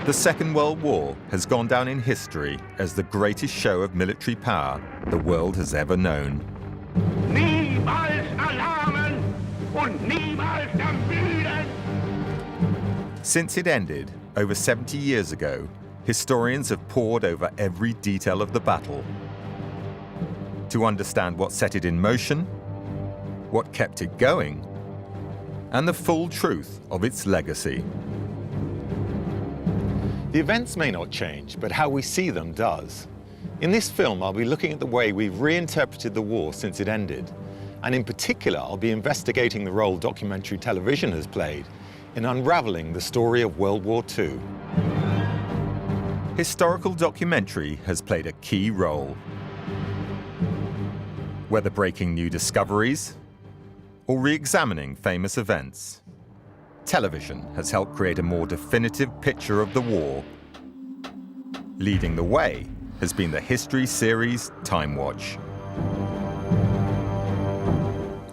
The Second World War has gone down in history as the greatest show of military power the world has ever known. Niemals erlahmen und niemals ermüden! Since it ended over 70 years ago, historians have pored over every detail of the battle to understand what set it in motion, what kept it going, and the full truth of its legacy. The events may not change, but how we see them does. In this film, I'll be looking at the way we've reinterpreted the war since it ended. And in particular, I'll be investigating the role documentary television has played in unraveling the story of World War II. Historical documentary has played a key role. Whether breaking new discoveries or re-examining famous events, television has helped create a more definitive picture of the war. Leading the way has been the history series Timewatch.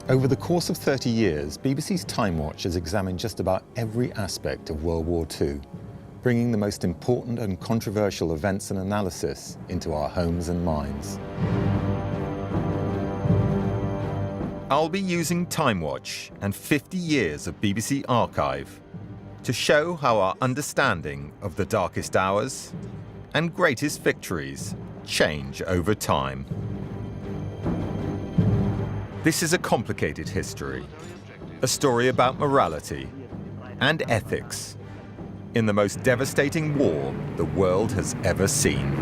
Over the course of 30 years, BBC's Timewatch has examined just about every aspect of World War II, bringing the most important and controversial events and analysis into our homes and minds. I'll be using Timewatch and 50 years of BBC archive to show how our understanding of the darkest hours and greatest victories change over time. This is a complicated history, a story about morality and ethics in the most devastating war the world has ever seen.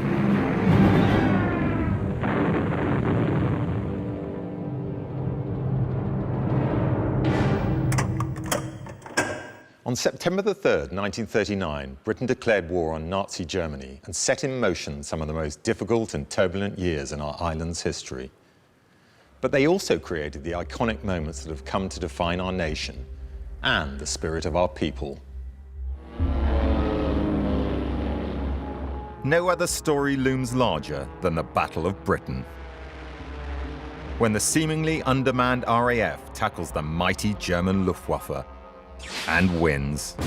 On September the 3rd, 1939, Britain declared war on Nazi Germany and set in motion some of the most difficult and turbulent years in our island's history. But they also created the iconic moments that have come to define our nation and the spirit of our people. No other story looms larger than the Battle of Britain, when the seemingly undermanned RAF tackles the mighty German Luftwaffe and wins.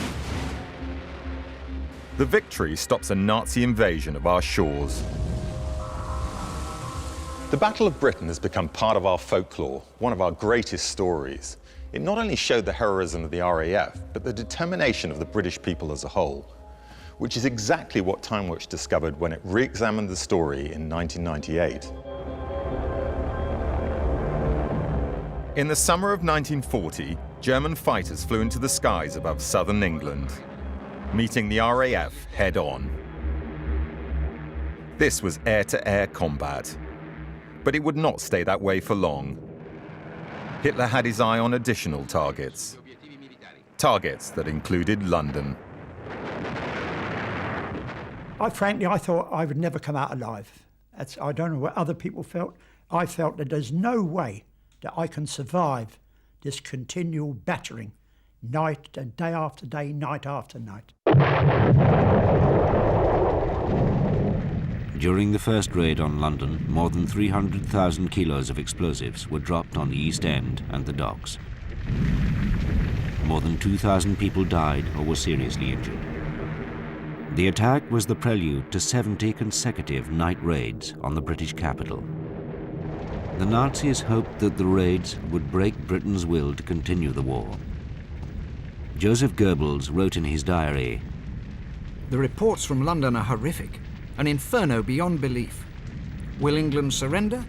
The victory stops a Nazi invasion of our shores. The Battle of Britain has become part of our folklore, one of our greatest stories. It not only showed the heroism of the RAF, but the determination of the British people as a whole, which is exactly what Timewatch discovered when it re-examined the story in 1998. In the summer of 1940, German fighters flew into the skies above southern England, meeting the RAF head-on. This was air-to-air combat, but it would not stay that way for long. Hitler had his eye on additional targets that included London. I thought I would never come out alive. I don't know what other people felt. I felt that there's no way that I can survive this continual battering, night and day after day, night after night. During the first raid on London, more than 300,000 kilos of explosives were dropped on the East End and the docks. More than 2,000 people died or were seriously injured. The attack was the prelude to 70 consecutive night raids on the British capital. The Nazis hoped that the raids would break Britain's will to continue the war. Joseph Goebbels wrote in his diary, "The reports from London are horrific, an inferno beyond belief. Will England surrender?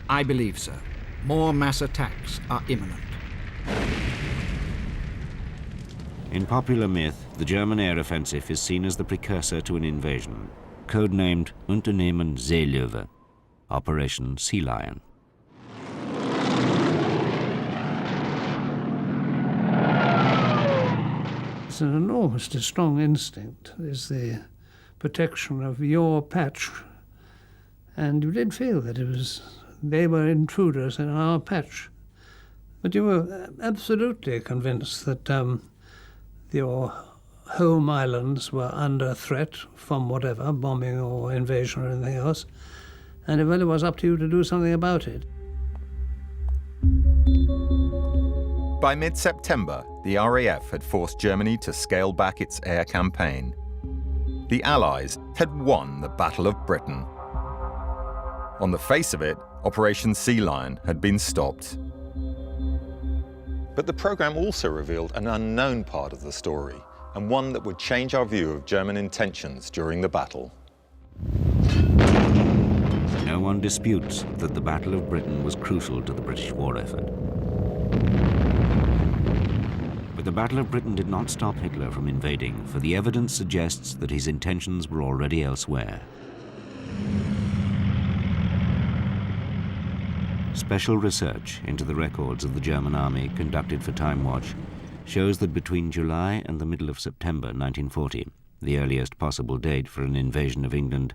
I believe so. More mass attacks are imminent." In popular myth, the German air offensive is seen as the precursor to an invasion, codenamed Unternehmen Seelöwe, Operation Sea Lion. It's an enormously strong instinct, is the protection of your patch. And you did feel that they were intruders in our patch. But you were absolutely convinced that your home islands were under threat from whatever, bombing or invasion or anything else, and it really was up to you to do something about it. By mid-September, the RAF had forced Germany to scale back its air campaign. the Allies had won the Battle of Britain. On the face of it, Operation Sea Lion had been stopped. But the programme also revealed an unknown part of the story, and one that would change our view of German intentions during the battle. No one disputes that the Battle of Britain was crucial to the British war effort. But the Battle of Britain did not stop Hitler from invading, for the evidence suggests that his intentions were already elsewhere. Special research into the records of the German army conducted for Timewatch shows that between July and the middle of September 1940, the earliest possible date for an invasion of England,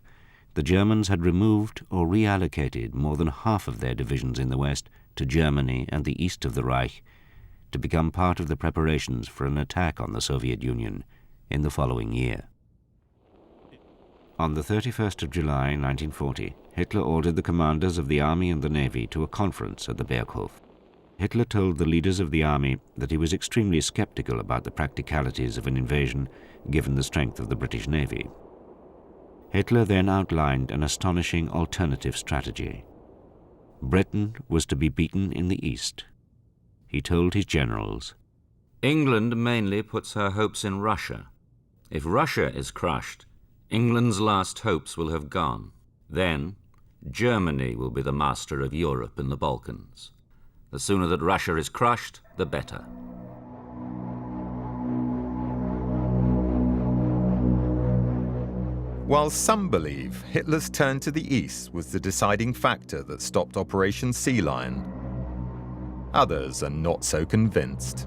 the Germans had removed or reallocated more than half of their divisions in the west to Germany and the east of the Reich to become part of the preparations for an attack on the Soviet Union in the following year. On the 31st of July 1940, Hitler ordered the commanders of the army and the navy to a conference at the Berghof. Hitler told the leaders of the army that he was extremely skeptical about the practicalities of an invasion given the strength of the British Navy. Hitler then outlined an astonishing alternative strategy. Britain was to be beaten in the east. He told his generals, England mainly puts her hopes in Russia. If Russia is crushed, England's last hopes will have gone. Then, Germany will be the master of Europe in the Balkans. The sooner that Russia is crushed, the better. While some believe Hitler's turn to the east was the deciding factor that stopped Operation Sea Lion, others are not so convinced.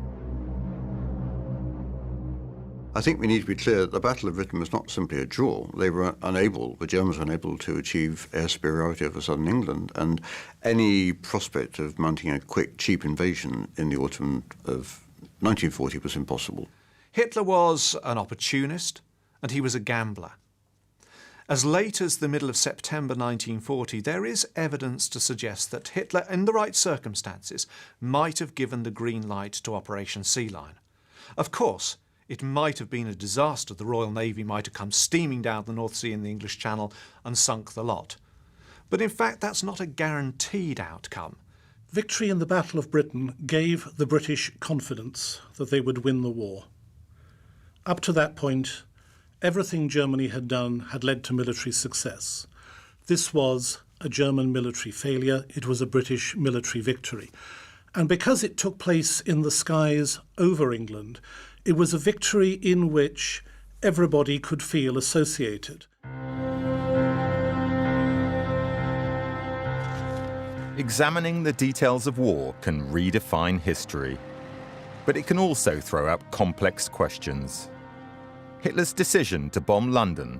I think we need to be clear that the Battle of Britain was not simply a draw. The Germans were unable to achieve air superiority over southern England, and any prospect of mounting a quick, cheap invasion in the autumn of 1940 was impossible. Hitler was an opportunist, and he was a gambler. As late as the middle of September 1940, there is evidence to suggest that Hitler, in the right circumstances, might have given the green light to Operation Sea Lion. Of course, it might have been a disaster. The Royal Navy might have come steaming down the North Sea and the English Channel and sunk the lot. But in fact, that's not a guaranteed outcome. Victory in the Battle of Britain gave the British confidence that they would win the war. Up to that point, everything Germany had done had led to military success. This was a German military failure. It was a British military victory. And because it took place in the skies over England, it was a victory in which everybody could feel associated. Examining the details of war can redefine history, but it can also throw up complex questions. Hitler's decision to bomb London,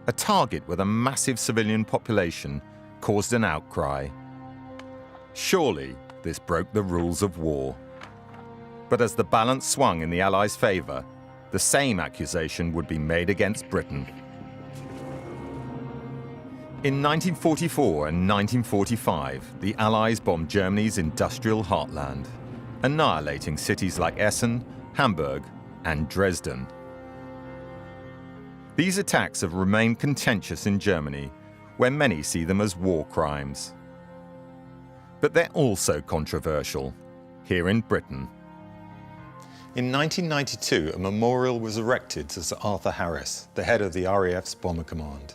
a target with a massive civilian population, caused an outcry. Surely this broke the rules of war. But as the balance swung in the Allies' favour, the same accusation would be made against Britain. In 1944 and 1945, the Allies bombed Germany's industrial heartland, annihilating cities like Essen, Hamburg, and Dresden. These attacks have remained contentious in Germany, where many see them as war crimes. But they're also controversial here in Britain. In 1992, a memorial was erected to Sir Arthur Harris, the head of the RAF's Bomber Command.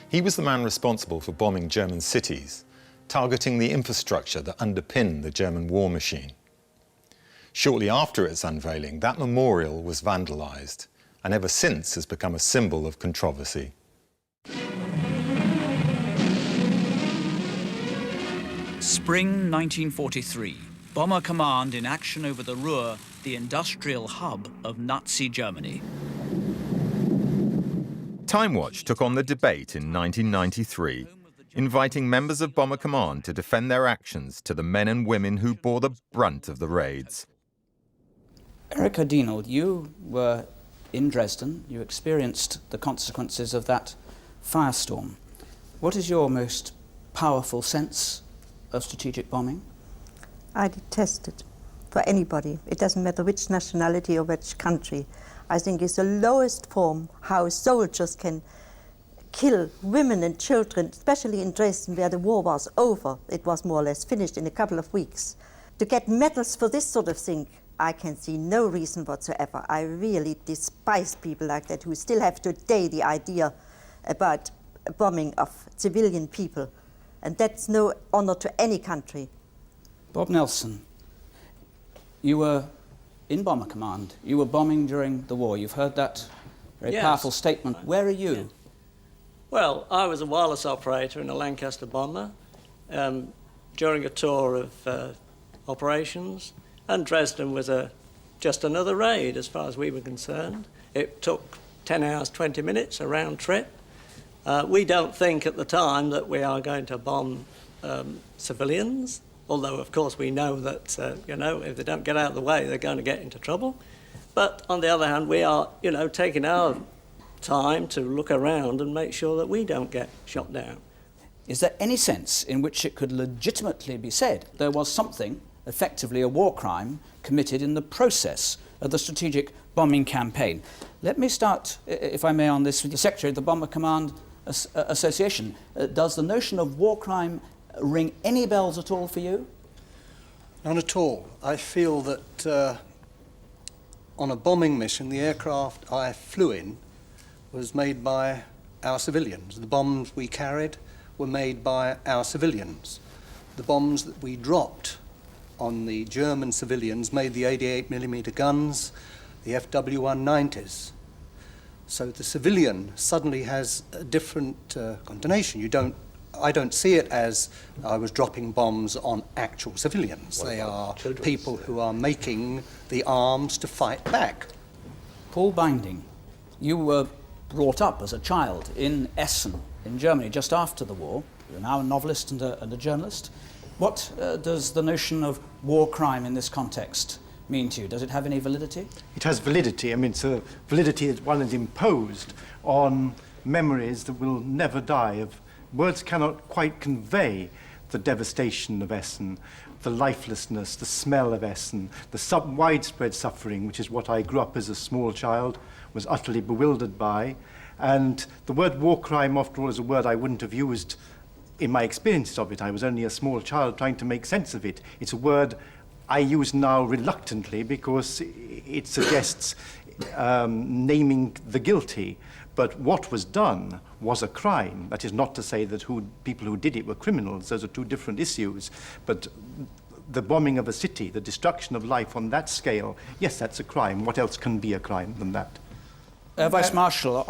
He was the man responsible for bombing German cities, targeting the infrastructure that underpinned the German war machine. Shortly after its unveiling, that memorial was vandalised, and ever since has become a symbol of controversy. Spring 1943. Bomber Command in action over the Ruhr, the industrial hub of Nazi Germany. Timewatch took on the debate in 1993, inviting members of Bomber Command to defend their actions to the men and women who bore the brunt of the raids. Erika Dienel, you were in Dresden. You experienced the consequences of that firestorm. What is your most powerful sense of strategic bombing? I detest it. for anybody. It doesn't matter which nationality or which country. I think it's the lowest form how soldiers can kill women and children, especially in Dresden where the war was over. It was more or less finished in a couple of weeks. To get medals for this sort of thing, I can see no reason whatsoever. I really despise people like that who still have today the idea about bombing of civilian people. And that's no honor to any country. Bob Nelson, you were in Bomber Command. You were bombing during the war. You've heard that very powerful statement. Where are you? Yeah. Well, I was a wireless operator in a Lancaster bomber during a tour of operations, and Dresden was just another raid as far as we were concerned. It took 10 hours, 20 minutes, a round trip. We don't think at the time that we are going to bomb civilians, although of course we know that, if they don't get out of the way, they're going to get into trouble. But on the other hand, we are, taking our time to look around and make sure that we don't get shot down. Is there any sense in which it could legitimately be said there was something, effectively a war crime, committed in the process of the strategic bombing campaign? Let me start, if I may, on this with the Secretary of the Bomber Command Association. Does the notion of war crime ring any bells at all for you? None at all. I feel that on a bombing mission, the aircraft I flew in was made by our civilians. The bombs we carried were made by our civilians. The bombs that we dropped on the German civilians made the 88mm guns, the FW-190s. So the civilian suddenly has a different connotation. I don't see it as I was dropping bombs on actual civilians. They are people who are making the arms to fight back. Paul Binding, you were brought up as a child in Essen, in Germany, just after the war. You're now a novelist and a journalist. What does the notion of war crime in this context mean to you? Does it have any validity? It has validity. I mean, it's a validity that one has imposed on memories that will never die. Words cannot quite convey the devastation of Essen, the lifelessness, the smell of Essen, the widespread suffering, which is what I grew up as a small child, was utterly bewildered by. And the word war crime, after all, is a word I wouldn't have used in my experiences of it. I was only a small child trying to make sense of it. It's a word I use now reluctantly because it suggests naming the guilty. But what was done was a crime. That is not to say that people who did it were criminals. Those are two different issues. But the bombing of a city, the destruction of life on that scale, yes, that's a crime. What else can be a crime than that? Vice Marshal,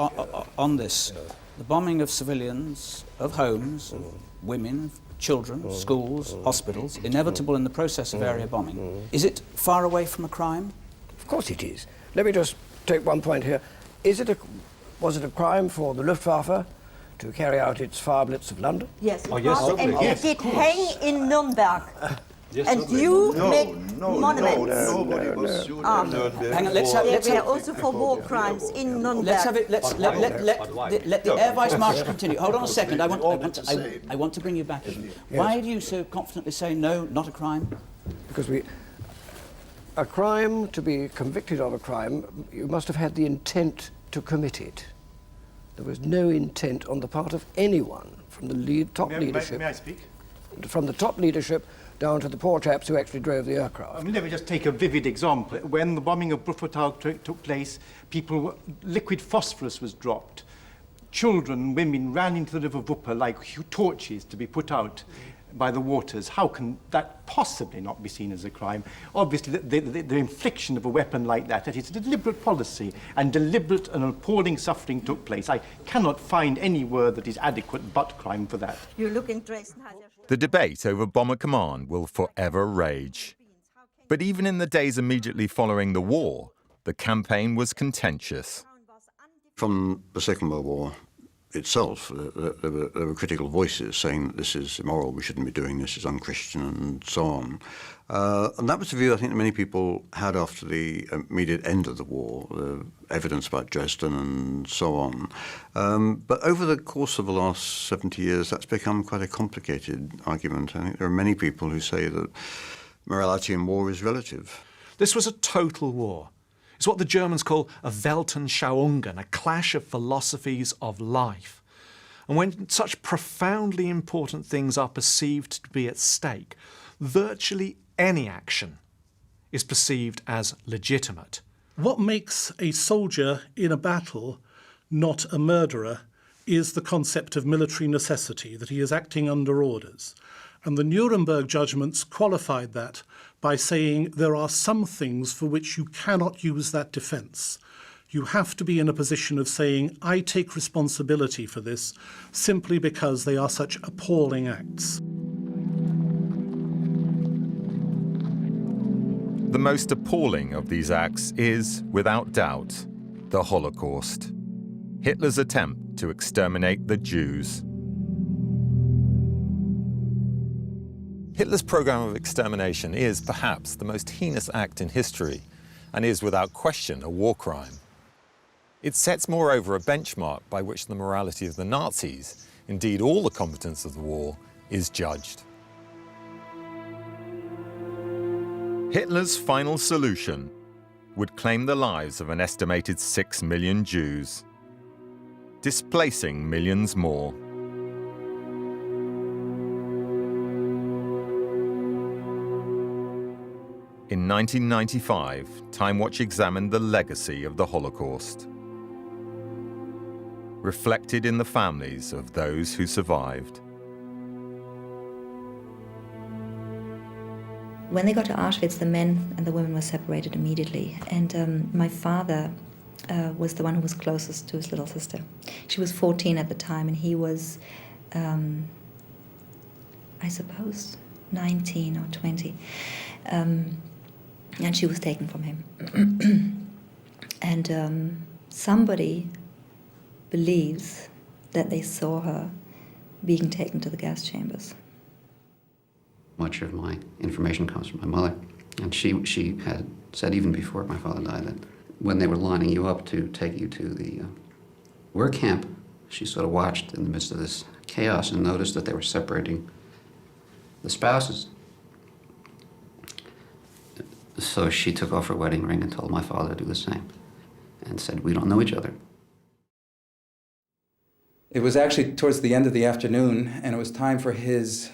on this, the bombing of civilians, of homes, of women, children, schools, hospitals, inevitable in the process of area bombing. Is it far away from a crime? Of course it is. Let me just take one point here. Was it a crime for the Luftwaffe to carry out its fire blitz of London? Yes, it was, and it did hang in Nuremberg. And you make monuments. Hang on, let's have they were also for war crimes in Nuremberg. Let's have it. Let the Air Vice Marshal continue. Hold on a second. I want to bring you back in. Why do you so confidently say no, not a crime? Because a crime, to be convicted of a crime, you must have had the intent to commit it. There was no intent on the part of anyone from the top leadership. May I speak? From the top leadership down to the poor chaps who actually drove the aircraft. I mean, let me just take a vivid example. When the bombing of Bruchwattal took place, liquid phosphorus was dropped. Children, women ran into the River Wupper like torches to be put out by the waters. How can that possibly not be seen as a crime? Obviously, the infliction of a weapon like that is a deliberate policy, and deliberate and appalling suffering took place. I cannot find any word that is adequate but crime for that. You look in Dresden. The debate over Bomber Command will forever rage. But even in the days immediately following the war, the campaign was contentious. From the Second World War itself, there were critical voices saying that this is immoral, we shouldn't be doing this, it's unchristian, and so on. And that was the view I think that many people had after the immediate end of the war, the evidence about Dresden and so on. But over the course of the last 70 years, that's become quite a complicated argument. I think there are many people who say that morality in war is relative. This was a total war. It's what the Germans call a Weltanschauungen, a clash of philosophies of life. And when such profoundly important things are perceived to be at stake, virtually any action is perceived as legitimate. What makes a soldier in a battle not a murderer is the concept of military necessity, that he is acting under orders. And the Nuremberg judgments qualified that by saying there are some things for which you cannot use that defence. You have to be in a position of saying, I take responsibility for this, simply because they are such appalling acts. The most appalling of these acts is, without doubt, the Holocaust. Hitler's attempt to exterminate the Jews. Hitler's program of extermination is perhaps the most heinous act in history and is without question a war crime. It sets moreover a benchmark by which the morality of the Nazis, indeed all the competence of the war, is judged. Hitler's final solution would claim the lives of an estimated 6 million Jews, displacing millions more. In 1995, Timewatch examined the legacy of the Holocaust, reflected in the families of those who survived. When they got to Auschwitz, the men and the women were separated immediately. And my father was the one who was closest to his little sister. She was 14 at the time, and he was, I suppose, 19 or 20. And she was taken from him. And somebody believes that they saw her being taken to the gas chambers. Much of my information comes from my mother, and she had said even before my father died that when they were lining you up to take you to the work camp, she sort of watched in the midst of this chaos and noticed that they were separating the spouses. So she took off her wedding ring and told my father to do the same and said, "We don't know each other." It was actually towards the end of the afternoon, and it was time for his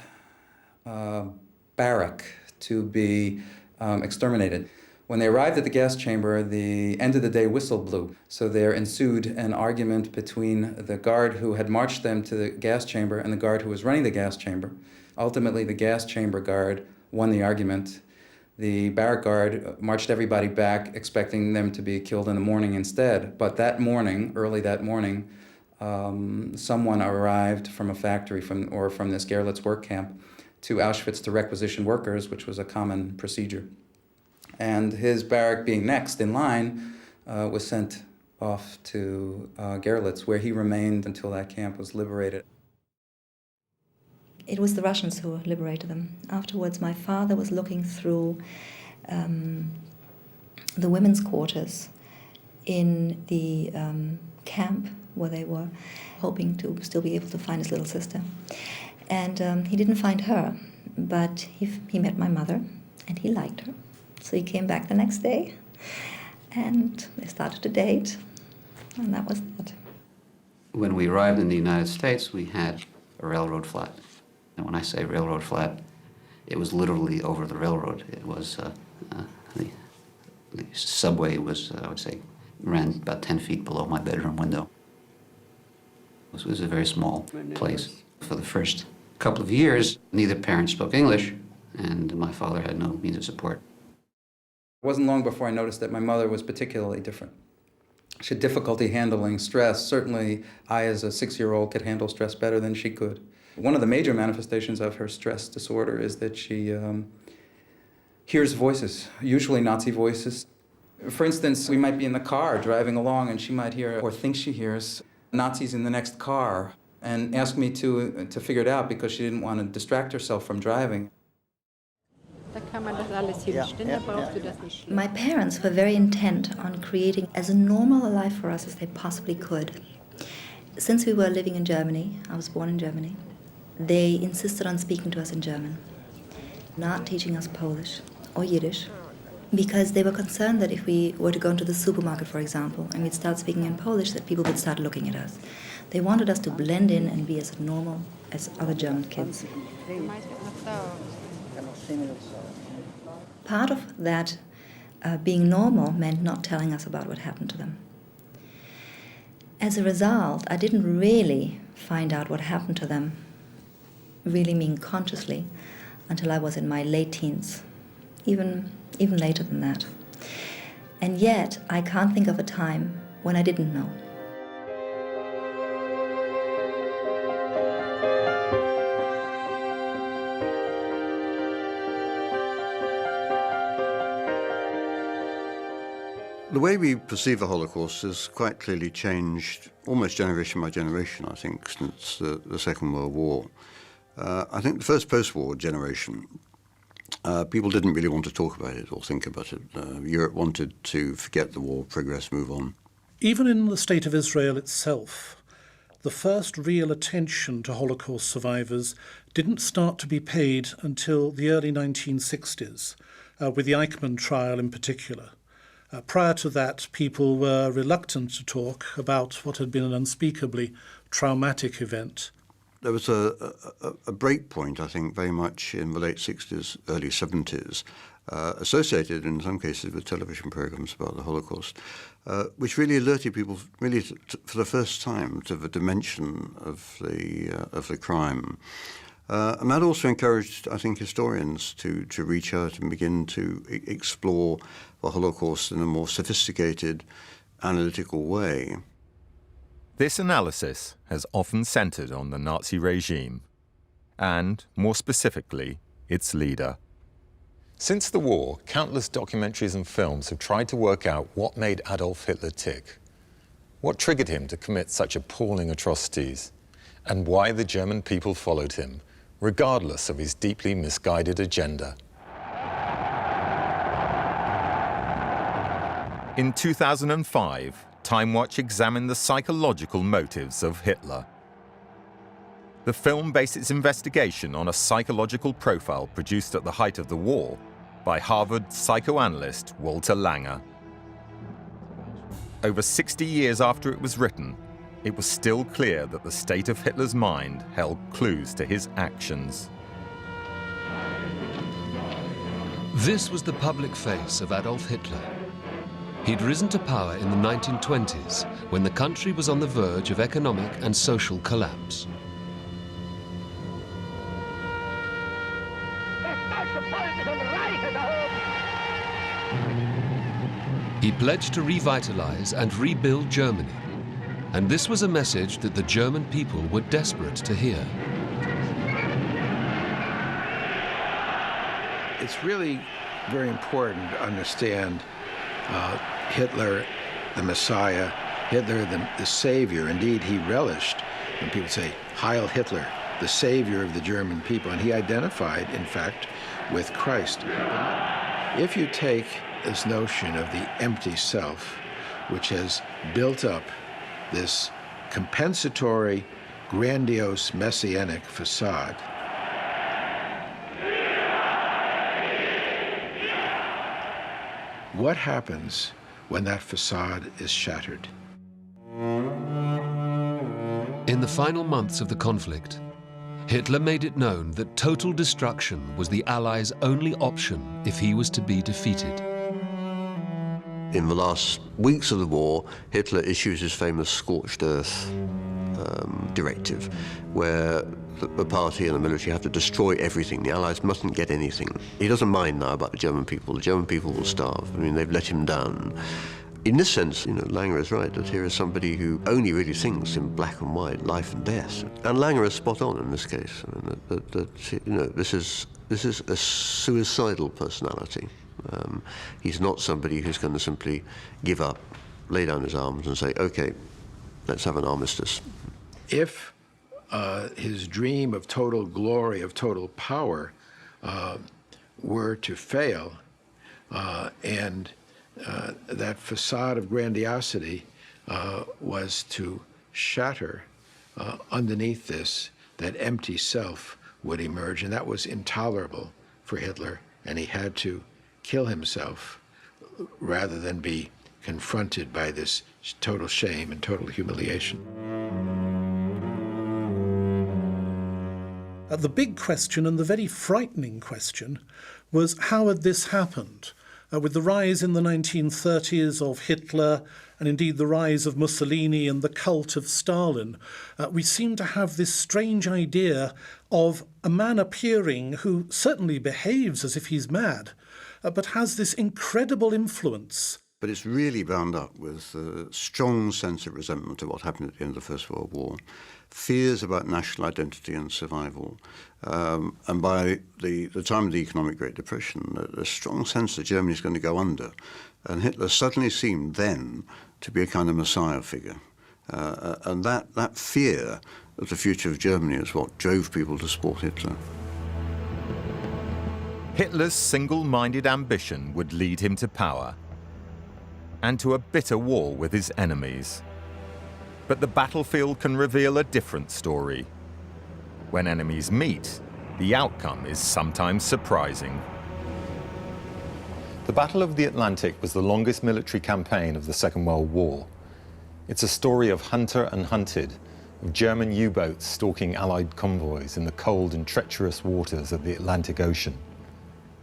barrack to be exterminated. When they arrived at the gas chamber, the end of the day whistle blew. So there ensued an argument between the guard who had marched them to the gas chamber and the guard who was running the gas chamber. Ultimately, the gas chamber guard won the argument. The barrack guard marched everybody back, expecting them to be killed in the morning instead. But that morning, early that morning, someone arrived from a factory or from this Gerlitz work camp to Auschwitz to requisition workers, which was a common procedure. And his barrack, being next in line, was sent off to Gerlitz, where he remained until that camp was liberated. It was the Russians who liberated them. Afterwards, my father was looking through the women's quarters in the camp where they were, hoping to still be able to find his little sister. And he didn't find her, but he met my mother, and he liked her. So he came back the next day, and they started to date, and that was that. When we arrived in the United States, we had a railroad flat. And when I say railroad flat, it was literally over the railroad. It was, the subway was, I would say, ran about 10 feet below my bedroom window. It was a very small place. For the first couple of years, neither parent spoke English, and my father had no means of support. It wasn't long before I noticed that my mother was particularly different. She had difficulty handling stress. Certainly, I, as a 6-year-old, could handle stress better than she could. One of the major manifestations of her stress disorder is that she hears voices, usually Nazi voices. For instance, we might be in the car driving along, and she might hear, or think she hears, Nazis in the next car, and ask me to figure it out because she didn't want to distract herself from driving. My parents were very intent on creating as normal a life for us as they possibly could. Since we were living in Germany, I was born in Germany, they insisted on speaking to us in German. not teaching us Polish or Yiddish, because they were concerned that if we were to go into the supermarket, for example, and we'd start speaking in Polish, that people would start looking at us. They wanted us to blend in and be as normal as other German kids. Part of that being normal meant not telling us about what happened to them. As a result, I didn't really find out what happened to them, really mean consciously, until I was in my late teens, even later than that. And yet, I can't think of a time when I didn't know. The way we perceive the Holocaust has quite clearly changed almost generation by generation, I think, since the Second World War. I think the first post-war generation, people didn't really want to talk about it or think about it. Europe wanted to forget the war, progress, move on. Even in the state of Israel itself, the first real attention to Holocaust survivors didn't start to be paid until the early 1960s, with the Eichmann trial in particular. Prior to that, people were reluctant to talk about what had been an unspeakably traumatic event. There was a break point, I think, very much in the late 60s, early 70s, associated in some cases with television programs about the Holocaust, which really alerted people, really for the first time, to the dimension of the crime. And that also encouraged, I think, historians to reach out and begin to explore the Holocaust in a more sophisticated, analytical way. This analysis has often centered on the Nazi regime, and, more specifically, its leader. Since the war, countless documentaries and films have tried to work out what made Adolf Hitler tick, what triggered him to commit such appalling atrocities, and why the German people followed him, regardless of his deeply misguided agenda. In 2005, Timewatch examined the psychological motives of Hitler. The film based its investigation on a psychological profile produced at the height of the war by Harvard psychoanalyst Walter Langer. Over 60 years after it was written, it was still clear that the state of Hitler's mind held clues to his actions. This was the public face of Adolf Hitler. He'd risen to power in the 1920s, when the country was on the verge of economic and social collapse. He pledged to revitalize and rebuild Germany, and this was a message that the German people were desperate to hear. It's really very important to understand Hitler, the Messiah, Hitler, the Savior. Indeed, he relished when people say, Heil Hitler, the Savior of the German people, and he identified, in fact, with Christ. If you take this notion of the empty self, which has built up this compensatory, grandiose, messianic facade, what happens when that facade is shattered? In the final months of the conflict, Hitler made it known that total destruction was the Allies' only option if he was to be defeated. In the last weeks of the war, Hitler issues his famous scorched earth directive, where the party and the military have to destroy everything. The Allies mustn't get anything. He doesn't mind now about the German people. The German people will starve. I mean, they've let him down. In this sense, Langer is right, that here is somebody who only really thinks in black and white, life and death. And Langer is spot on in this case. I mean, this is a suicidal personality. He's not somebody who's going to simply give up, lay down his arms and say, okay, let's have an armistice. If his dream of total glory, of total power, were to fail, and that facade of grandiosity was to shatter, underneath this, that empty self would emerge, and that was intolerable for Hitler, and he had to kill himself rather than be confronted by this total shame and total humiliation. The big question, and the very frightening question, was how had this happened? With the rise in the 1930s of Hitler, and indeed the rise of Mussolini and the cult of Stalin, we seem to have this strange idea of a man appearing who certainly behaves as if he's mad, but has this incredible influence. But it's really bound up with a strong sense of resentment of what happened at the end of the First World War, fears about national identity and survival, and by the time of the economic Great Depression, a strong sense that Germany is going to go under. And Hitler suddenly seemed then to be a kind of messiah figure. And that fear of the future of Germany is what drove people to support Hitler. Hitler's single-minded ambition would lead him to power and to a bitter war with his enemies. But the battlefield can reveal a different story. When enemies meet, the outcome is sometimes surprising. The Battle of the Atlantic was the longest military campaign of the Second World War. It's a story of hunter and hunted, of German U-boats stalking Allied convoys in the cold and treacherous waters of the Atlantic Ocean.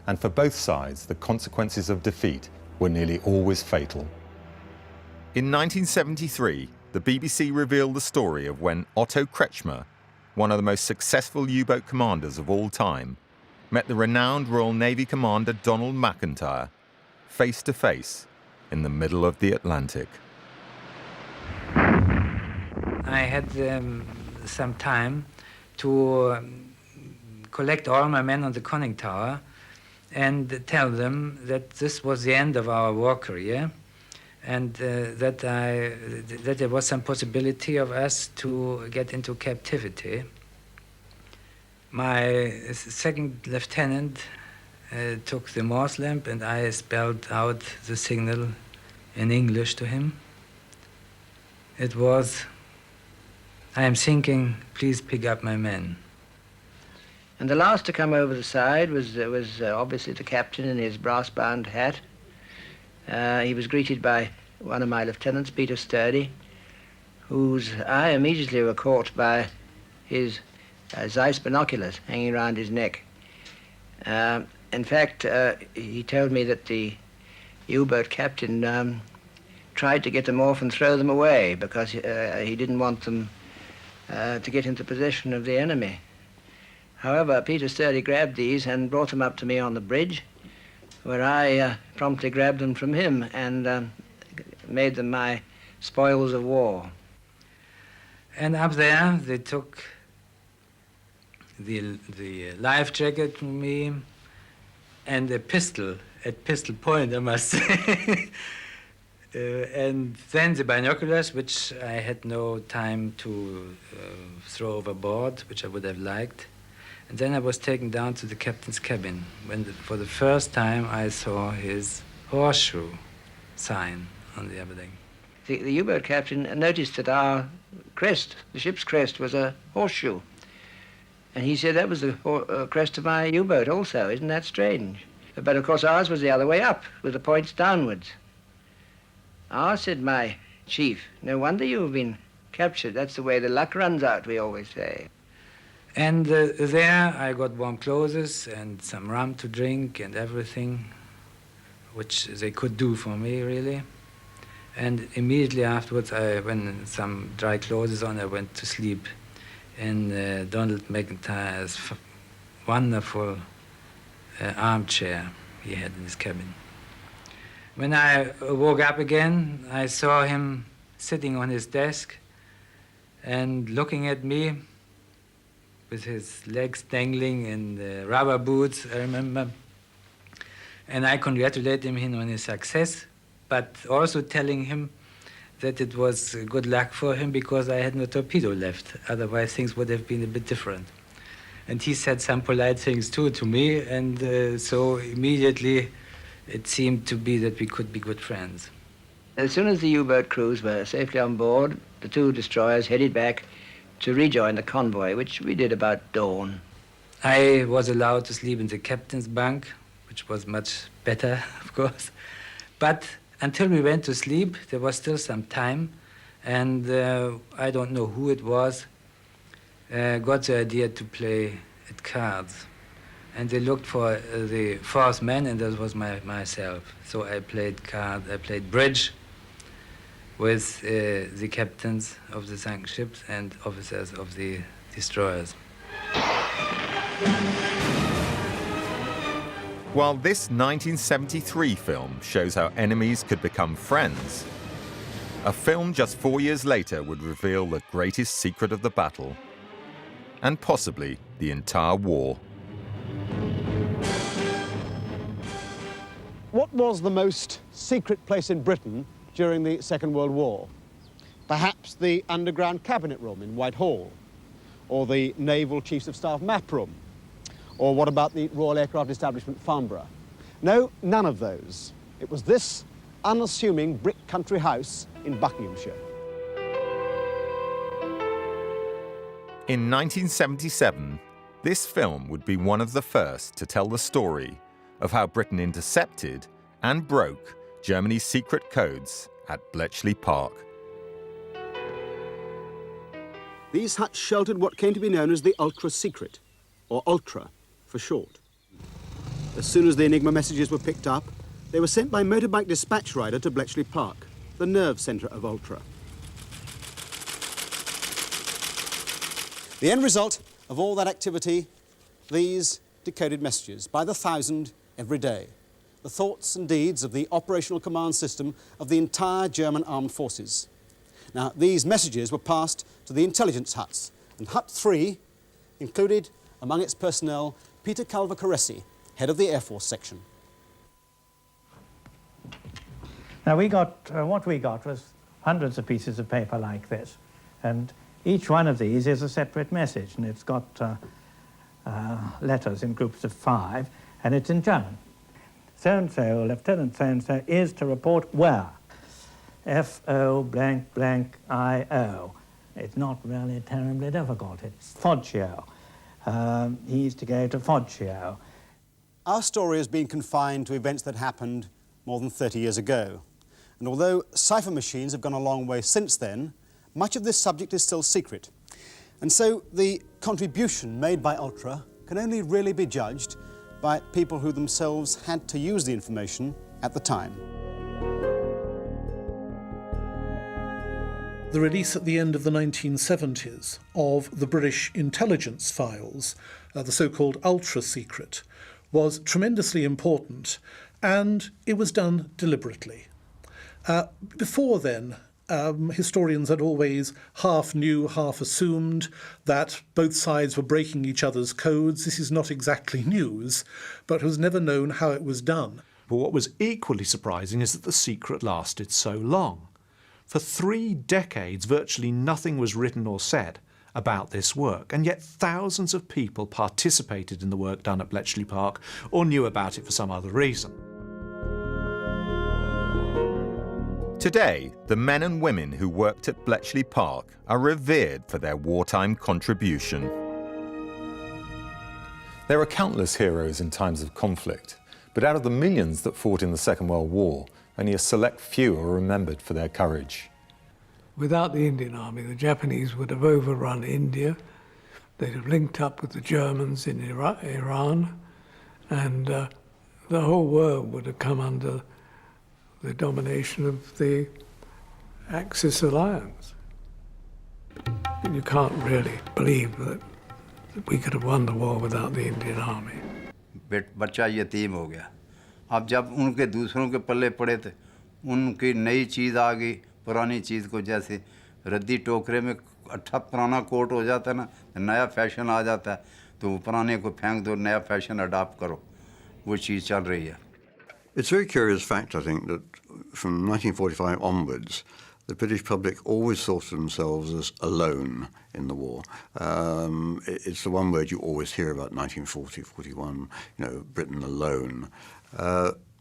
And for both sides, the consequences of defeat were nearly always fatal. In 1973, the BBC revealed the story of when Otto Kretschmer, one of the most successful U-boat commanders of all time, met the renowned Royal Navy commander Donald McIntyre face to face in the middle of the Atlantic. I had some time to collect all my men on the conning tower and tell them that this was the end of our war career, and that there was some possibility of us to get into captivity. My second lieutenant took the Morse lamp, and I spelled out the signal in English to him. It was, "I am sinking, please pick up my men." And the last to come over the side was obviously the captain in his brass-bound hat. He was greeted by one of my lieutenants, Peter Sturdy, whose eye immediately were caught by his Zeiss binoculars hanging around his neck. In fact, he told me that the U-boat captain tried to get them off and throw them away because he didn't want them to get into possession of the enemy. However, Peter Sturdy grabbed these and brought them up to me on the bridge, where I promptly grabbed them from him and made them my spoils of war. And up there, they took the life jacket from me and a pistol, at pistol point, I must say. And then the binoculars, which I had no time to throw overboard, which I would have liked. And then I was taken down to the captain's cabin, when for the first time I saw his horseshoe sign on the upper deck. The U-boat captain noticed that our crest, the ship's crest, was a horseshoe. And he said that was the crest of my U-boat also. Isn't that strange? But of course ours was the other way up, with the points downwards. "Ah," said my chief, "no wonder you have been captured. That's the way the luck runs out, we always say." And there I got warm clothes and some rum to drink and everything, which they could do for me, really. And immediately afterwards, when some dry clothes on, I went to sleep in Donald McIntyre's wonderful armchair he had in his cabin. When I woke up again, I saw him sitting on his desk and looking at me with his legs dangling in the rubber boots, I remember. And I congratulated him on his success, but also telling him that it was good luck for him because I had no torpedo left. Otherwise, things would have been a bit different. And he said some polite things too to me, and so immediately it seemed to be that we could be good friends. As soon as the U-boat crews were safely on board, the two destroyers headed back to rejoin the convoy, which we did about dawn. I was allowed to sleep in the captain's bunk, which was much better, of course. But until we went to sleep, there was still some time, and I don't know who it was, got the idea to play at cards. And they looked for the fourth man, and that was myself. So I played cards, I played bridge with the captains of the sunk ships and officers of the destroyers. While this 1973 film shows how enemies could become friends, a film just 4 years later would reveal the greatest secret of the battle, and possibly the entire war. What was the most secret place in Britain during the Second World War? Perhaps the underground cabinet room in Whitehall, or the Naval Chiefs of Staff map room, or what about the Royal Aircraft Establishment Farnborough? No, none of those. It was this unassuming brick country house in Buckinghamshire. In 1977, this film would be one of the first to tell the story of how Britain intercepted and broke Germany's secret codes at Bletchley Park. These huts sheltered what came to be known as the Ultra Secret, or Ultra for short. As soon as the Enigma messages were picked up, they were sent by motorbike dispatch rider to Bletchley Park, the nerve centre of Ultra. The end result of all that activity, these decoded messages, by the thousand every day. The thoughts and deeds of the operational command system of the entire German armed forces. Now, these messages were passed to the intelligence huts, and Hut 3 included among its personnel Peter Calver-Caressy, head of the Air Force section. Now, what we got was hundreds of pieces of paper like this, and each one of these is a separate message, and it's got letters in groups of 5, and it's in German. So-and-so, Lieutenant so-and-so, is to report where? F-O blank blank I-O. It's not really terribly difficult. It's Foggia. He's to go to Foggia. Our story has been confined to events that happened more than 30 years ago. And although cipher machines have gone a long way since then, much of this subject is still secret. And so the contribution made by Ultra can only really be judged by people who themselves had to use the information at the time. The release at the end of the 1970s of the British intelligence files, the so-called Ultra Secret, was tremendously important, and it was done deliberately. Before then, historians had always half knew, half assumed that both sides were breaking each other's codes. This is not exactly news, but it was never known how it was done. But what was equally surprising is that the secret lasted so long. For 3 decades, virtually nothing was written or said about this work, and yet thousands of people participated in the work done at Bletchley Park or knew about it for some other reason. Today, the men and women who worked at Bletchley Park are revered for their wartime contribution. There are countless heroes in times of conflict, but out of the millions that fought in the Second World War, only a select few are remembered for their courage. Without the Indian Army, the Japanese would have overrun India. They'd have linked up with the Germans in Iran, and the whole world would have come under the domination of the Axis alliance. You can't really believe that we could have won the war without the Indian Army. बच्चा यतीम हो गया. अब जब उनके दूसरों के पल्ले पड़े थे, उनकी नई चीज़ आ गई, पुरानी चीज़ को जैसे रद्दी टोकरे में अच्छा पुराना कोट हो जाता है ना, नया फैशन आ जाता है, तो वो पुराने को फेंक दो, नया फैशन अडॉप्ट करो, वो चीज़ चल रही है. It's a very curious fact, I think, that from 1945 onwards, the British public always thought of themselves as alone in the war. It's the one word you always hear about 1940, 41, Britain alone.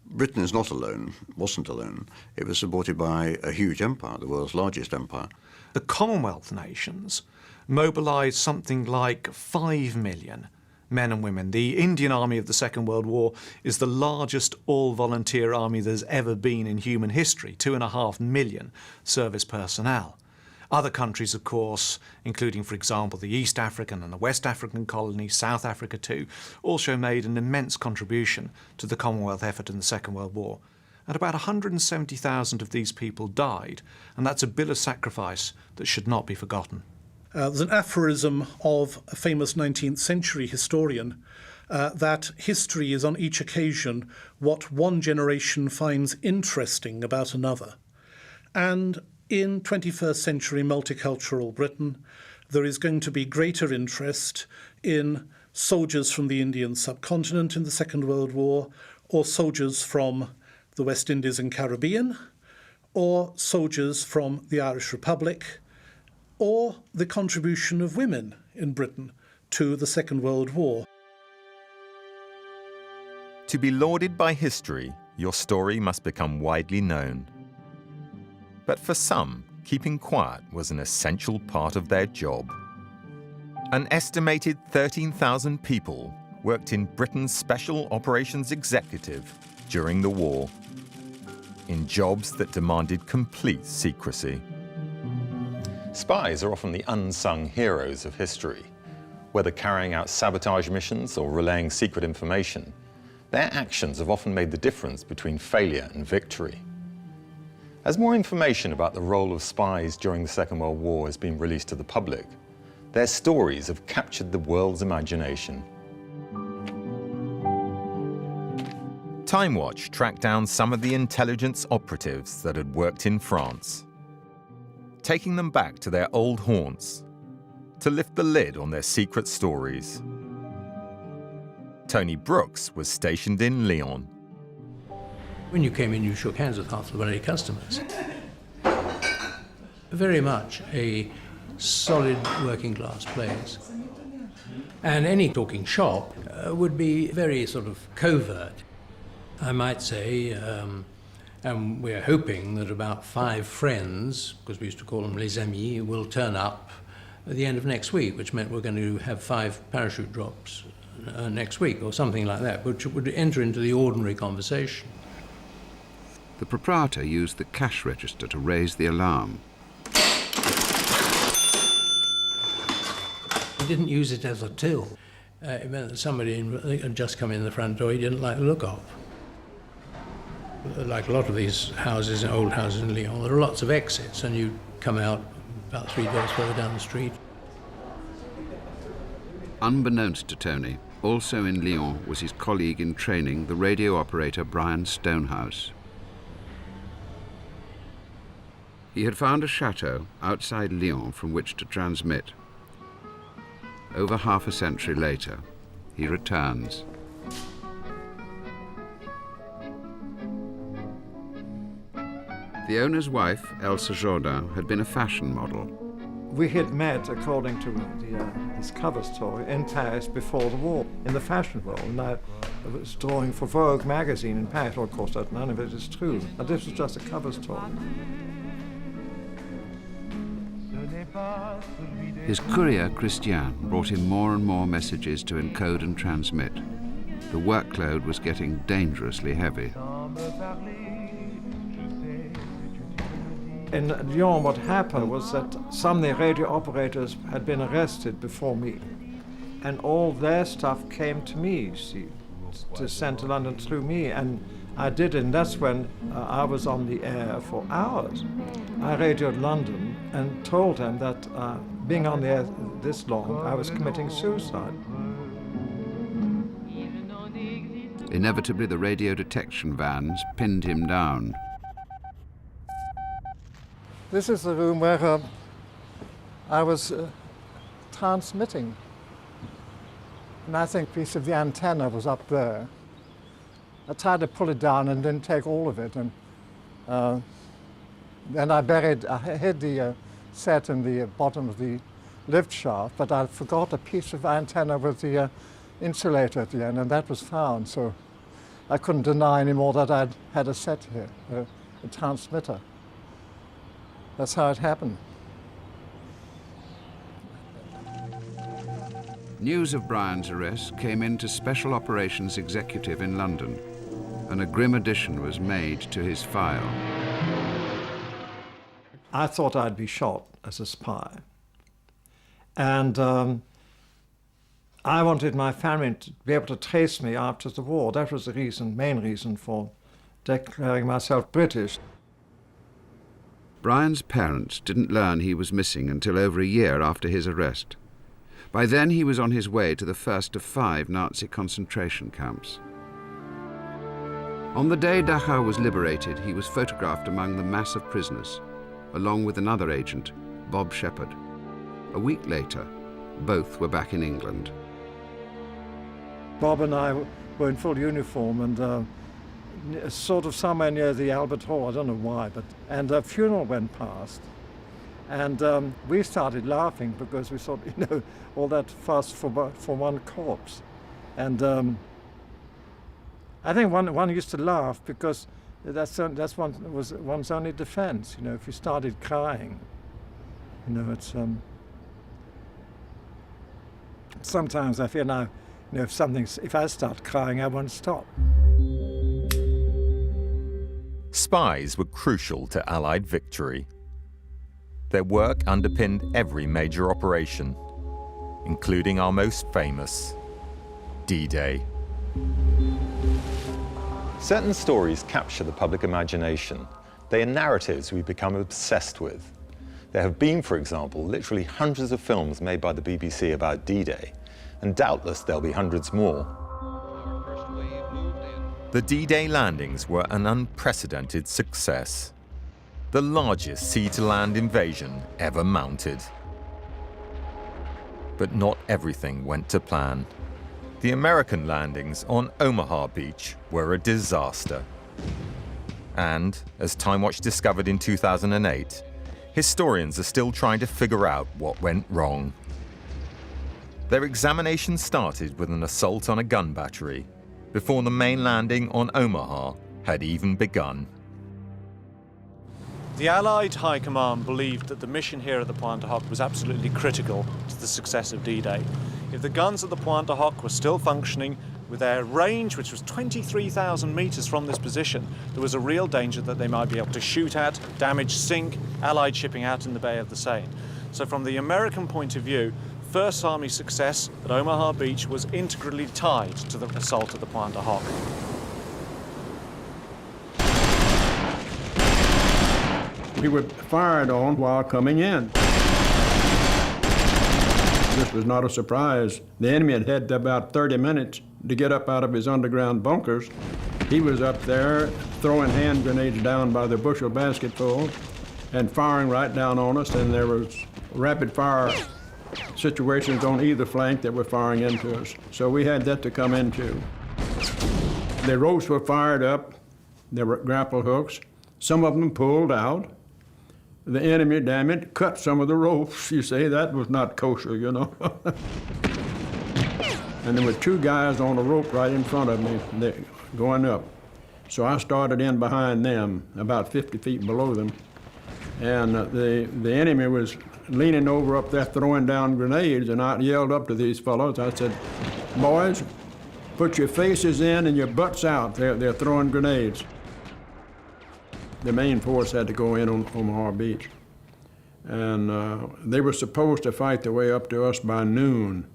Britain is not alone, wasn't alone. It was supported by a huge empire, the world's largest empire. The Commonwealth nations mobilised something like 5 million men and women. The Indian Army of the Second World War is the largest all-volunteer army there's ever been in human history, 2.5 million service personnel. Other countries, of course, including, for example, the East African and the West African colonies, South Africa too, also made an immense contribution to the Commonwealth effort in the Second World War. And about 170,000 of these people died, and that's a bill of sacrifice that should not be forgotten. There's an aphorism of a famous 19th century historian that history is on each occasion what one generation finds interesting about another. And in 21st century multicultural Britain, there is going to be greater interest in soldiers from the Indian subcontinent in the Second World War, or soldiers from the West Indies and Caribbean, or soldiers from the Irish Republic, or the contribution of women in Britain to the Second World War. To be lauded by history, your story must become widely known. But for some, keeping quiet was an essential part of their job. An estimated 13,000 people worked in Britain's Special Operations Executive during the war, in jobs that demanded complete secrecy. Spies are often the unsung heroes of history. Whether carrying out sabotage missions or relaying secret information, their actions have often made the difference between failure and victory. As more information about the role of spies during the Second World War has been released to the public, their stories have captured the world's imagination. Timewatch tracked down some of the intelligence operatives that had worked in France, taking them back to their old haunts to lift the lid on their secret stories. Tony Brooks was stationed in Lyon. When you came in, you shook hands with half the bloody customers. Very much a solid working class place. And any talking shop would be very sort of covert. I might say, and we're hoping that about 5 friends, because we used to call them les amis, will turn up at the end of next week, which meant we're going to have 5 parachute drops next week or something like that, which would enter into the ordinary conversation. The proprietor used the cash register to raise the alarm. He didn't use it as a till. It meant that somebody had just come in the front door he didn't like the look of. Like a lot of these houses, old houses in Lyon, there are lots of exits, and you come out about 3 doors further down the street. Unbeknownst to Tony, also in Lyon was his colleague in training, the radio operator Brian Stonehouse. He had found a chateau outside Lyon from which to transmit. Over half a century later, he returns. The owner's wife, Elsa Jourdain, had been a fashion model. We had met, according to this cover story, in Paris before the war, in the fashion world. And I was drawing for Vogue magazine in Paris. Well, of course, none of it is true. But this was just a cover story. His courier, Christian, brought him more and more messages to encode and transmit. The workload was getting dangerously heavy. In Lyon, what happened was that some of the radio operators had been arrested before me. And all their stuff came to me, you see, to send to London through me. And I did it, and that's when I was on the air for hours. I radioed London and told them that being on the air this long, I was committing suicide. Inevitably, the radio detection vans pinned him down. This is the room where I was transmitting. And I think a piece of the antenna was up there. I tried to pull it down and didn't take all of it. And then I hid the set in the bottom of the lift shaft, but I forgot a piece of antenna with the insulator at the end, and that was found. So I couldn't deny anymore that I'd had a set here, a transmitter. That's how it happened. News of Brian's arrest came into Special Operations Executive in London, and a grim addition was made to his file. I thought I'd be shot as a spy. And I wanted my family to be able to trace me after the war. That was the reason, main reason for declaring myself British. Brian's parents didn't learn he was missing until over a year after his arrest. By then he was on his way to the first of 5 Nazi concentration camps. On the day Dachau was liberated, he was photographed among the mass of prisoners, along with another agent, Bob Shepherd. A week later, both were back in England. Bob and I were in full uniform and sort of somewhere near the Albert Hall, I don't know why, and a funeral went past. And we started laughing because we thought, you know, all that fuss for one corpse. And I think one used to laugh because that's one's only defense, you know, if you started crying. You know, it's sometimes I feel now, you know, if I start crying, I won't stop. Spies were crucial to Allied victory. Their work underpinned every major operation, including our most famous, D-Day. Certain stories capture the public imagination. They are narratives we become obsessed with. There have been, for example, literally hundreds of films made by the BBC about D-Day, and doubtless there'll be hundreds more. The D-Day landings were an unprecedented success, the largest sea-to-land invasion ever mounted. But not everything went to plan. The American landings on Omaha Beach were a disaster. And, as Timewatch discovered in 2008, historians are still trying to figure out what went wrong. Their examination started with an assault on a gun battery, before the main landing on Omaha had even begun. The Allied High Command believed that the mission here at the Pointe du Hoc was absolutely critical to the success of D-Day. If the guns at the Pointe du Hoc were still functioning, with their range, which was 23,000 meters from this position, there was a real danger that they might be able to shoot at, damage, sink Allied shipping out in the Bay of the Seine. So from the American point of view, First Army success at Omaha Beach was integrally tied to the assault at the Pointe du Hoc. We were fired on while coming in. This was not a surprise. The enemy had had about 30 minutes to get up out of his underground bunkers. He was up there throwing hand grenades down by the bushel basketful and firing right down on us, and there was rapid fire situations on either flank that were firing into us. So we had that to come into. The ropes were fired up. There were grapple hooks. Some of them pulled out. The enemy, damn it, cut some of the ropes. You say that was not kosher, you know. And there were 2 guys on a rope right in front of me going up. So I started in behind them, about 50 feet below them. And the enemy was leaning over up there throwing down grenades, and I yelled up to these fellows. I said, "Boys, put your faces in and your butts out. They're throwing grenades." The main force had to go in on Omaha Beach. And they were supposed to fight their way up to us by noon.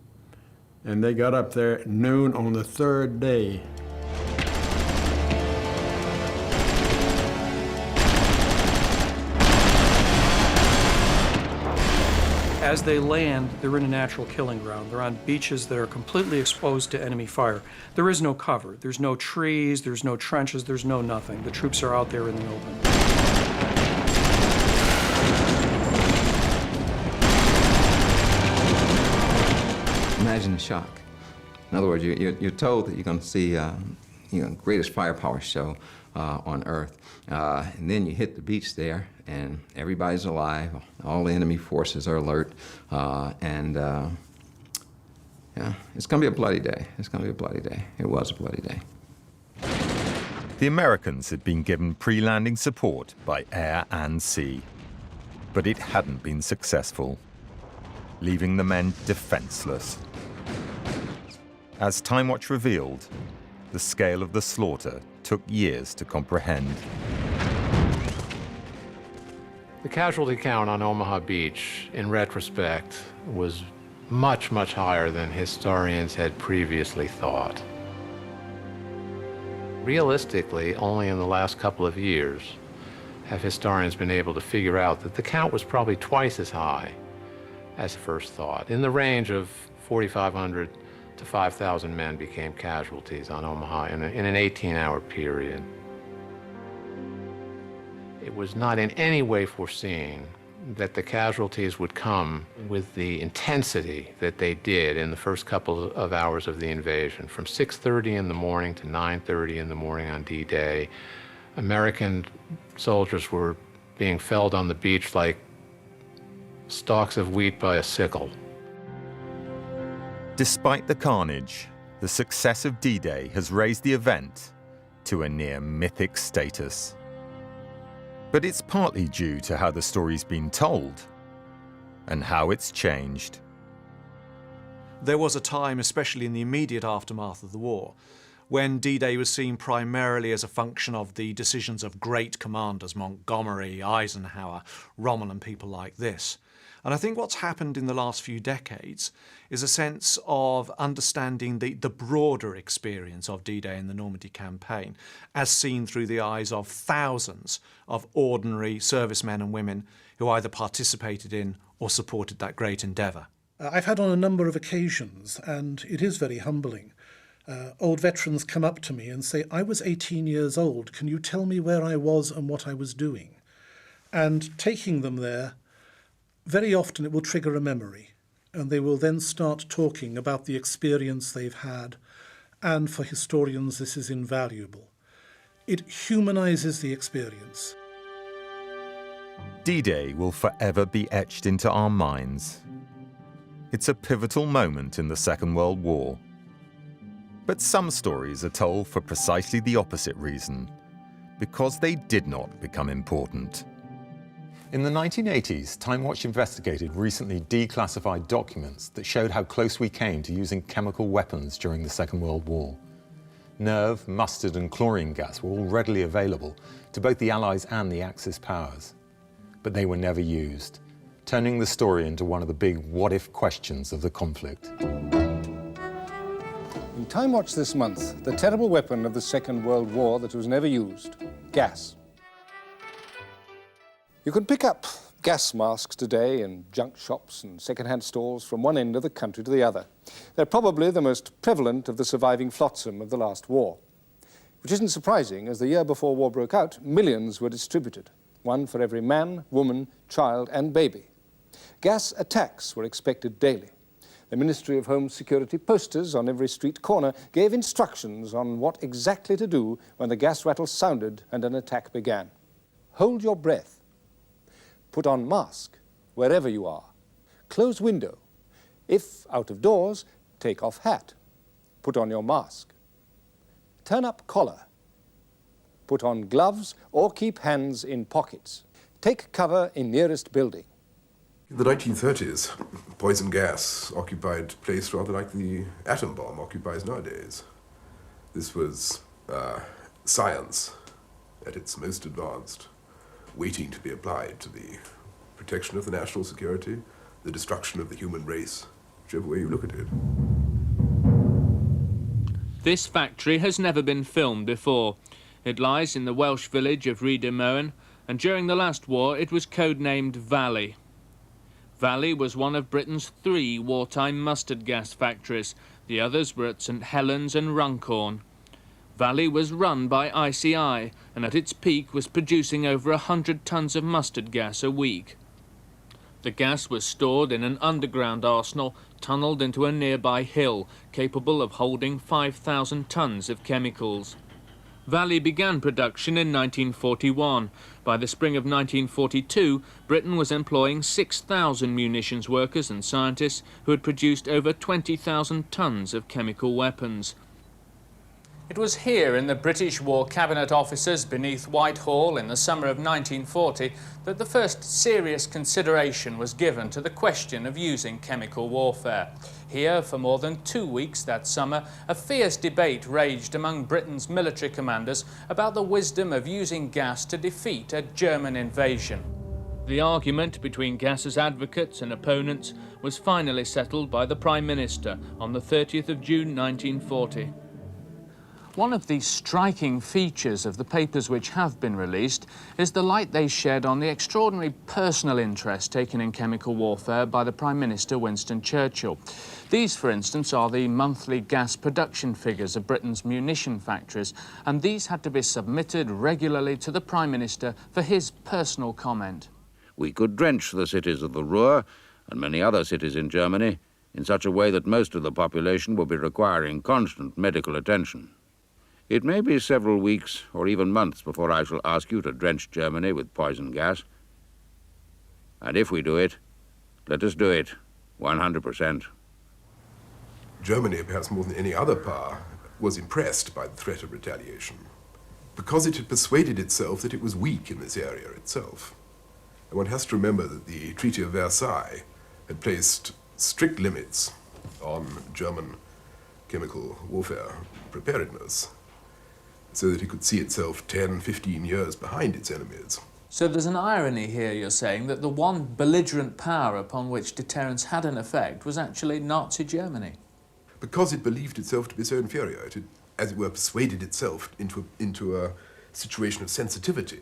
And they got up there at noon on the 3rd day. As they land, they're in a natural killing ground. They're on beaches that are completely exposed to enemy fire. There is no cover. There's no trees, there's no trenches, there's no nothing. The troops are out there in the open. Imagine the shock. In other words, you're told that you're going to see greatest firepower show on Earth. And then you hit the beach there, and everybody's alive. All the enemy forces are alert. Yeah, it's going to be a bloody day. It's going to be a bloody day. It was a bloody day. The Americans had been given pre-landing support by air and sea, but it hadn't been successful, leaving the men defenseless. As Timewatch revealed, the scale of the slaughter took years to comprehend. The casualty count on Omaha Beach, in retrospect, was much, much higher than historians had previously thought. Realistically, only in the last couple of years have historians been able to figure out that the count was probably twice as high as first thought. In the range of 4,500 to 5,000 men became casualties on Omaha in an 18-hour period. It was not in any way foreseen that the casualties would come with the intensity that they did in the first couple of hours of the invasion. From 6:30 in the morning to 9:30 in the morning on D-Day, American soldiers were being felled on the beach like stalks of wheat by a sickle. Despite the carnage, the success of D-Day has raised the event to a near mythic status. But it's partly due to how the story's been told and how it's changed. There was a time, especially in the immediate aftermath of the war, when D-Day was seen primarily as a function of the decisions of great commanders, Montgomery, Eisenhower, Rommel and people like this. And I think what's happened in the last few decades is a sense of understanding the broader experience of D-Day and the Normandy campaign, as seen through the eyes of thousands of ordinary servicemen and women who either participated in or supported that great endeavour. I've had on a number of occasions, and it is very humbling, old veterans come up to me and say, I was 18 years old, can you tell me where I was and what I was doing? And taking them there, very often it will trigger a memory, and they will then start talking about the experience they've had, and for historians this is invaluable. It humanises the experience. D-Day will forever be etched into our minds. It's a pivotal moment in the Second World War. But some stories are told for precisely the opposite reason, because they did not become important. In the 1980s, Timewatch investigated recently declassified documents that showed how close we came to using chemical weapons during the Second World War. Nerve, mustard and chlorine gas were all readily available to both the Allies and the Axis powers. But they were never used, turning the story into one of the big what-if questions of the conflict. In Timewatch this month, the terrible weapon of the Second World War that was never used, gas. You can pick up gas masks today in junk shops and second-hand stores from one end of the country to the other. They're probably the most prevalent of the surviving flotsam of the last war. Which isn't surprising, as the year before war broke out, millions were distributed, one for every man, woman, child and baby. Gas attacks were expected daily. The Ministry of Home Security posters on every street corner gave instructions on what exactly to do when the gas rattle sounded and an attack began. Hold your breath. Put on mask wherever you are. Close window. If out of doors, take off hat. Put on your mask. Turn up collar. Put on gloves or keep hands in pockets. Take cover in nearest building. In the 1930s, poison gas occupied a place rather like the atom bomb occupies nowadays. This was science at its most advanced, waiting to be applied to the protection of the national security, the destruction of the human race, whichever way you look at it. This factory has never been filmed before. It lies in the Welsh village of Rhyd-y-Mowen, and during the last war it was codenamed Valley. Valley was one of Britain's 3 wartime mustard gas factories. The others were at St Helens and Runcorn. Valley was run by ICI and at its peak was producing over 100 tons of mustard gas a week. The gas was stored in an underground arsenal tunnelled into a nearby hill, capable of holding 5,000 tons of chemicals. Valley began production in 1941. By the spring of 1942, Britain was employing 6,000 munitions workers and scientists who had produced over 20,000 tons of chemical weapons. It was here in the British War Cabinet offices beneath Whitehall in the summer of 1940 that the first serious consideration was given to the question of using chemical warfare. Here, for more than 2 weeks that summer, a fierce debate raged among Britain's military commanders about the wisdom of using gas to defeat a German invasion. The argument between gas's advocates and opponents was finally settled by the Prime Minister on the 30th of June 1940. One of the striking features of the papers which have been released is the light they shed on the extraordinary personal interest taken in chemical warfare by the Prime Minister Winston Churchill. These, for instance, are the monthly gas production figures of Britain's munition factories, and these had to be submitted regularly to the Prime Minister for his personal comment. We could drench the cities of the Ruhr and many other cities in Germany in such a way that most of the population would be requiring constant medical attention. It may be several weeks or even months before I shall ask you to drench Germany with poison gas. And if we do it, let us do it 100%. Germany, perhaps more than any other power, was impressed by the threat of retaliation because it had persuaded itself that it was weak in this area itself. And one has to remember that the Treaty of Versailles had placed strict limits on German chemical warfare preparedness, so that it could see itself 10, 15 years behind its enemies. So there's an irony here, you're saying, that the one belligerent power upon which deterrence had an effect was actually Nazi Germany. Because it believed itself to be so inferior, it had, as it were, persuaded itself into a situation of sensitivity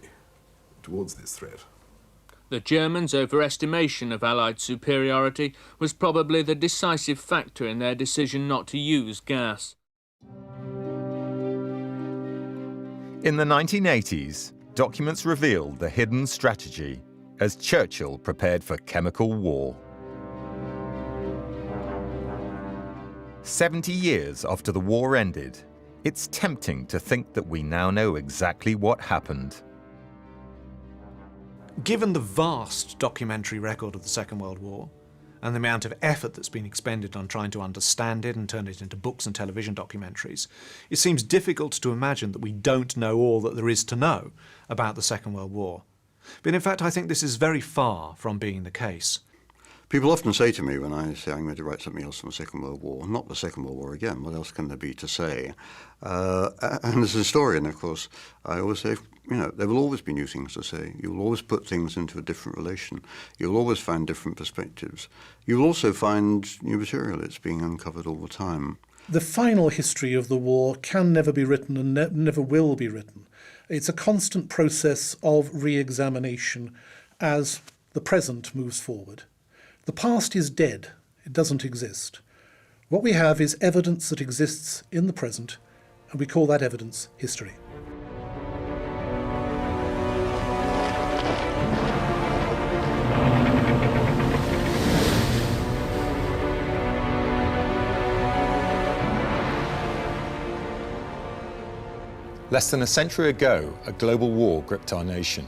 towards this threat. The Germans' overestimation of Allied superiority was probably the decisive factor in their decision not to use gas. In the 1980s, documents revealed the hidden strategy as Churchill prepared for chemical war. 70 years after the war ended, it's tempting to think that we now know exactly what happened. Given the vast documentary record of the Second World War and the amount of effort that's been expended on trying to understand it and turn it into books and television documentaries, it seems difficult to imagine that we don't know all that there is to know about the Second World War. But in fact, I think this is very far from being the case. People often say to me when I say I'm going to write something else from the Second World War, not the Second World War again, what else can there be to say? And as a historian, of course, I always say, you know, there will always be new things to say. You will always put things into a different relation. You'll always find different perspectives. You'll also find new material. It's being uncovered all the time. The final history of the war can never be written and never will be written. It's a constant process of re-examination as the present moves forward. The past is dead. It doesn't exist. What we have is evidence that exists in the present, and we call that evidence history. Less than a century ago, a global war gripped our nation.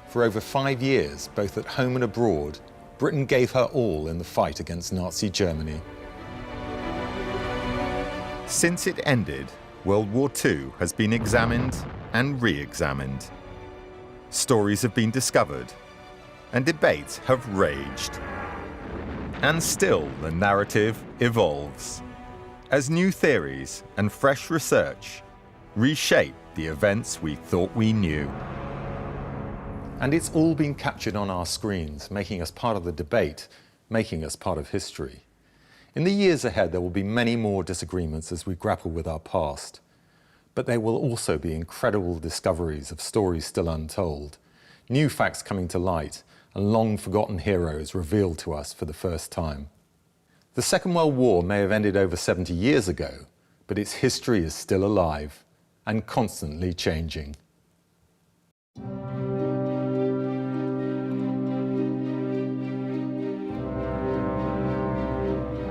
For over 5 years, both at home and abroad, Britain gave her all in the fight against Nazi Germany. Since it ended, World War II has been examined and re-examined. Stories have been discovered, and debates have raged. And still the narrative evolves, as new theories and fresh research reshape the events we thought we knew. And it's all been captured on our screens, making us part of the debate, making us part of history. In the years ahead, there will be many more disagreements as we grapple with our past. But there will also be incredible discoveries of stories still untold, new facts coming to light, and long-forgotten heroes revealed to us for the first time. The Second World War may have ended over 70 years ago, but its history is still alive and constantly changing.